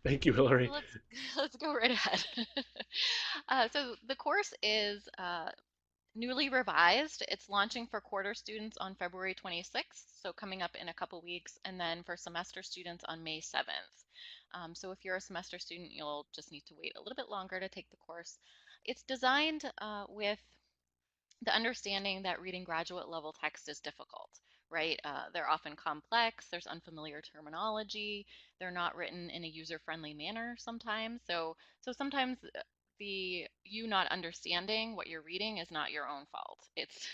Thank you, So Hillary. let's go right ahead. So the course is newly revised. It's launching for quarter students on February 26th, so coming up in a couple weeks, and then for semester students on May 7th. So if you're a semester student, you'll just need to wait a little bit longer to take the course. It's designed with the understanding that reading graduate level text is difficult, right? They're often complex, there's unfamiliar terminology, they're not written in a user-friendly manner sometimes. So sometimes the you not understanding what you're reading is not your own fault. It's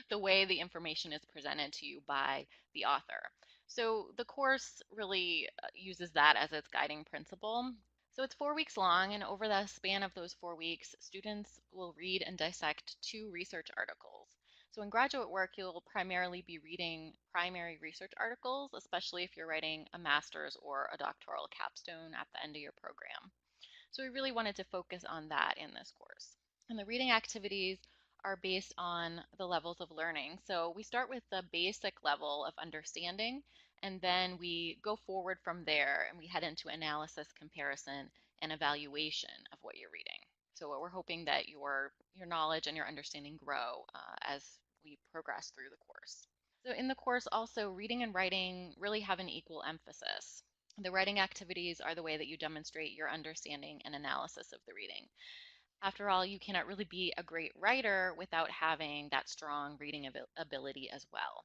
the way the information is presented to you by the author. So the course really uses that as its guiding principle. So it's 4 weeks long, and over the span of those 4 weeks, students will read and dissect two research articles. So in graduate work, you'll primarily be reading primary research articles, especially if you're writing a master's or a doctoral capstone at the end of your program. So we really wanted to focus on that in this course. And the reading activities are based on the levels of learning. So we start with the basic level of understanding, and then we go forward from there and we head into analysis, comparison, and evaluation of what you're reading. So we're hoping that your knowledge and your understanding grow as we progress through the course. So in the course also, reading and writing really have an equal emphasis. The writing activities are the way that you demonstrate your understanding and analysis of the reading. After all, you cannot really be a great writer without having that strong reading ability as well.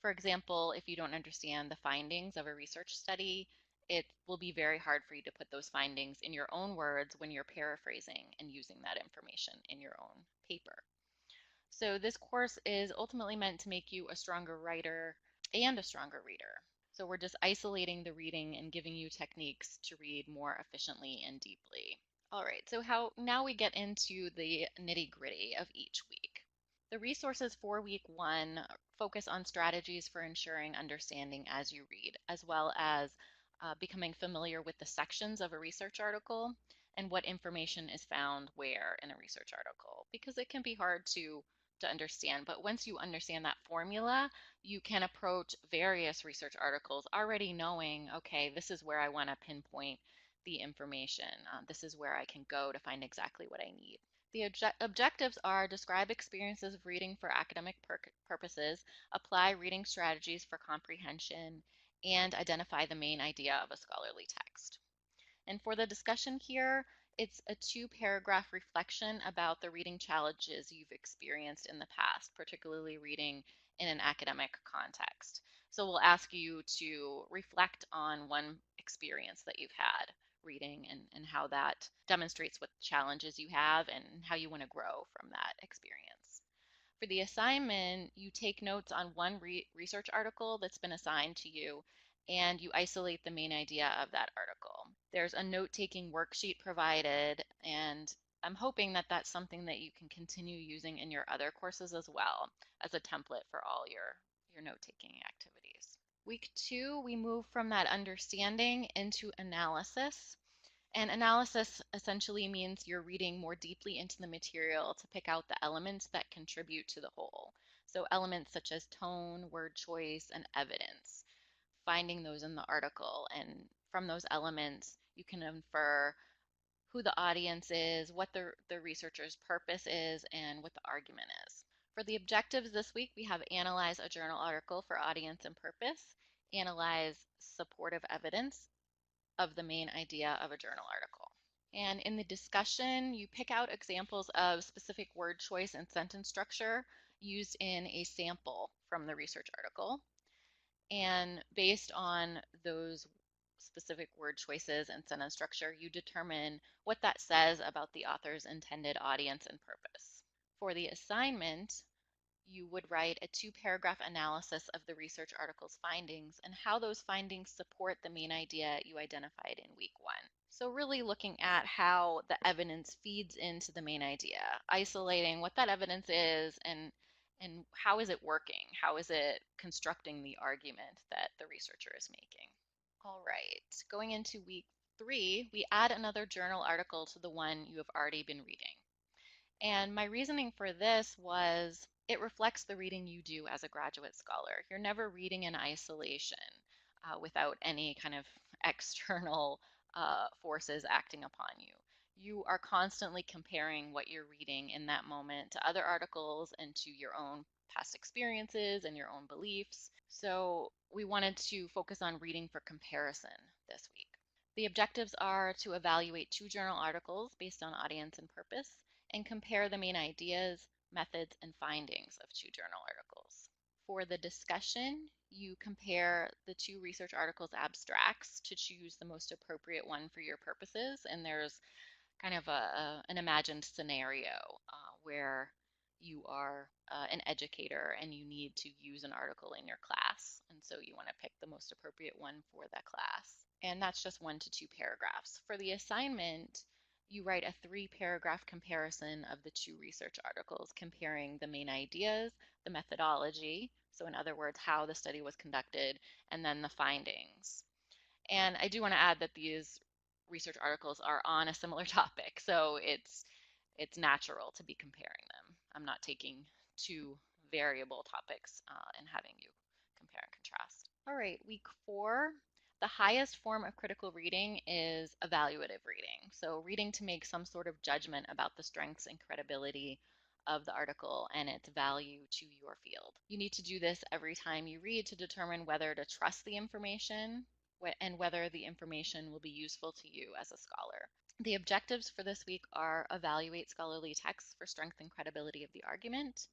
For example, if you don't understand the findings of a research study, it will be very hard for you to put those findings in your own words when you're paraphrasing and using that information in your own paper. So this course is ultimately meant to make you a stronger writer and a stronger reader. So we're just isolating the reading and giving you techniques to read more efficiently and deeply. All right, so how now we get into the nitty-gritty of each week. The resources for week 1 focus on strategies for ensuring understanding as you read, as well as becoming familiar with the sections of a research article and what information is found where in a research article, because it can be hard to understand. But once you understand that formula, you can approach various research articles already knowing, okay, this is where I want to pinpoint the information. This is where I can go to find exactly what I need. The objectives are describe experiences of reading for academic purposes, apply reading strategies for comprehension, and identify the main idea of a scholarly text. And for the discussion here, it's a two-paragraph reflection about the reading challenges you've experienced in the past, particularly reading in an academic context. So we'll ask you to reflect on one experience that you've had reading and how that demonstrates what challenges you have and how you want to grow from that experience. For the assignment, you take notes on one research article that's been assigned to you and you isolate the main idea of that article. There's a note-taking worksheet provided, and I'm hoping that that's something that you can continue using in your other courses as well as a template for all your note-taking activities. Week 2, we move from that understanding into analysis. And analysis essentially means you're reading more deeply into the material to pick out the elements that contribute to the whole. So elements such as tone, word choice, and evidence, finding those in the article. And from those elements, you can infer who the audience is, what the researcher's purpose is, and what the argument is. For the objectives this week, we have analyze a journal article for audience and purpose, analyze supportive evidence of the main idea of a journal article. And in the discussion, you pick out examples of specific word choice and sentence structure used in a sample from the research article. And based on those specific word choices and sentence structure, you determine what that says about the author's intended audience and purpose. For the assignment, you would write a two-paragraph analysis of the research article's findings and how those findings support the main idea you identified in week 1. So really looking at how the evidence feeds into the main idea, isolating what that evidence is and how is it working? How is it constructing the argument that the researcher is making? All right, going into week 3, we add another journal article to the one you have already been reading. And my reasoning for this was it reflects the reading you do as a graduate scholar. You're never reading in isolation without any kind of external forces acting upon you. You are constantly comparing what you're reading in that moment to other articles and to your own past experiences and your own beliefs. So we wanted to focus on reading for comparison this week. The objectives are to evaluate two journal articles based on audience and purpose and compare the main ideas, methods, and findings of two journal articles. For the discussion, you compare the two research articles' abstracts to choose the most appropriate one for your purposes, and there's kind of an imagined scenario where you are an educator and you need to use an article in your class. And so you want to pick the most appropriate one for that class. And that's just 1 to 2 paragraphs. For the assignment, you write a 3-paragraph comparison of the two research articles, comparing the main ideas, the methodology, so in other words, how the study was conducted, and then the findings. And I do want to add that these research articles are on a similar topic, so it's natural to be comparing them. I'm not taking two variable topics and having you compare and contrast. All right, week 4. The highest form of critical reading is evaluative reading. So reading to make some sort of judgment about the strengths and credibility of the article and its value to your field. You need to do this every time you read to determine whether to trust the information and whether the information will be useful to you as a scholar. The objectives for this week are evaluate scholarly texts for strength and credibility of the argument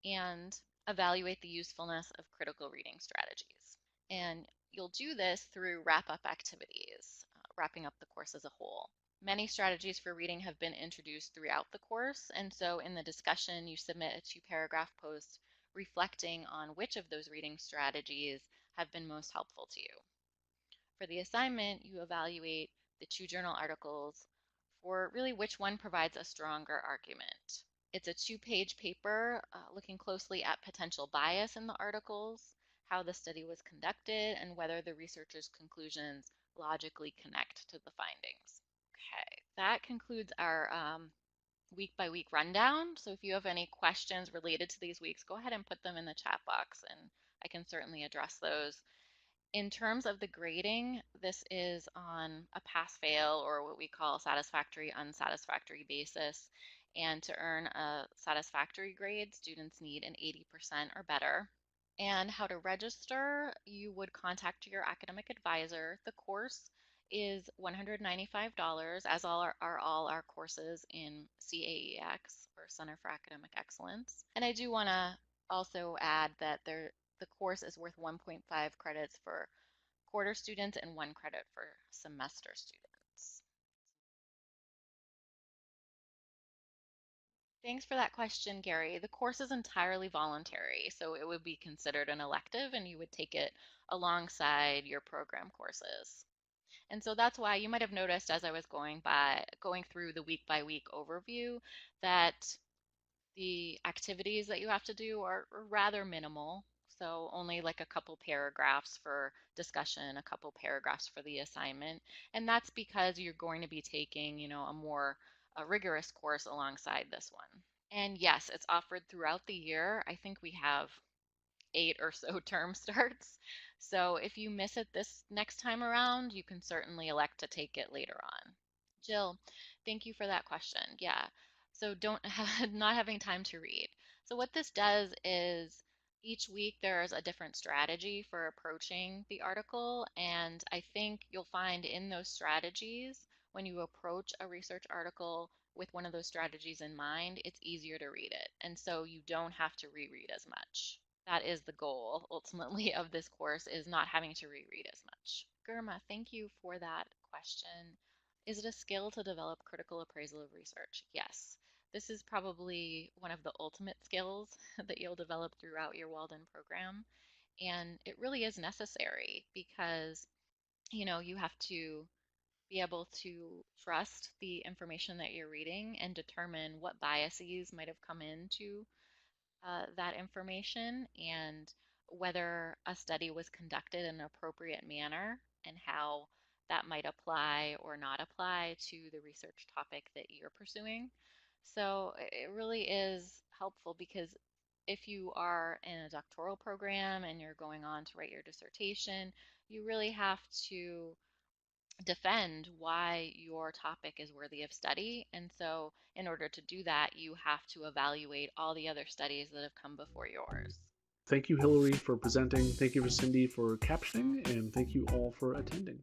and evaluate the usefulness of critical reading strategies. And you'll do this through wrap-up activities, wrapping up the course as a whole. Many strategies for reading have been introduced throughout the course, and so in the discussion, you submit a 2-paragraph post reflecting on which of those reading strategies have been most helpful to you. For the assignment, you evaluate the two journal articles for really which one provides a stronger argument. It's a 2-page paper looking closely at potential bias in the articles, how the study was conducted, and whether the researchers' conclusions logically connect to the findings. Okay, that concludes our week by week rundown. So if you have any questions related to these weeks, go ahead and put them in the chat box and I can certainly address those. In terms of the grading, this is on a pass-fail or what we call satisfactory, unsatisfactory basis. And to earn a satisfactory grade, students need an 80% or better. And how to register, you would contact your academic advisor. The course is $195, as are all our courses in CAEX, or Center for Academic Excellence. And I do want to also add that the course is worth 1.5 credits for quarter students and 1 credit for semester students. Thanks for that question, Gary. The course is entirely voluntary, so it would be considered an elective and you would take it alongside your program courses. And so that's why you might have noticed as I was going through the week by week overview that the activities that you have to do are rather minimal. So only like a couple paragraphs for discussion, a couple paragraphs for the assignment. And that's because you're going to be taking, a rigorous course alongside this one. And yes, it's offered throughout the year. I think we have 8 or so term starts. So if you miss it this next time around, you can certainly elect to take it later on. Jill, thank you for that question. Yeah, so not having time to read. So what this does is each week there's a different strategy for approaching the article, and I think you'll find in those strategies, when you approach a research article with one of those strategies in mind, it's easier to read it, and so you don't have to reread as much. That is the goal ultimately of this course, is not having to reread as much. Gurma, thank you for that question. Is it a skill to develop critical appraisal of research? Yes. This is probably one of the ultimate skills that you'll develop throughout your Walden program. And it really is necessary because, you have to be able to trust the information that you're reading and determine what biases might have come into that information and whether a study was conducted in an appropriate manner and how that might apply or not apply to the research topic that you're pursuing. So it really is helpful because if you are in a doctoral program and you're going on to write your dissertation, you really have to defend why your topic is worthy of study. And so, in order to do that, you have to evaluate all the other studies that have come before yours. Thank you, Hillary, for presenting. Thank you, Cindy, for captioning, and thank you all for attending.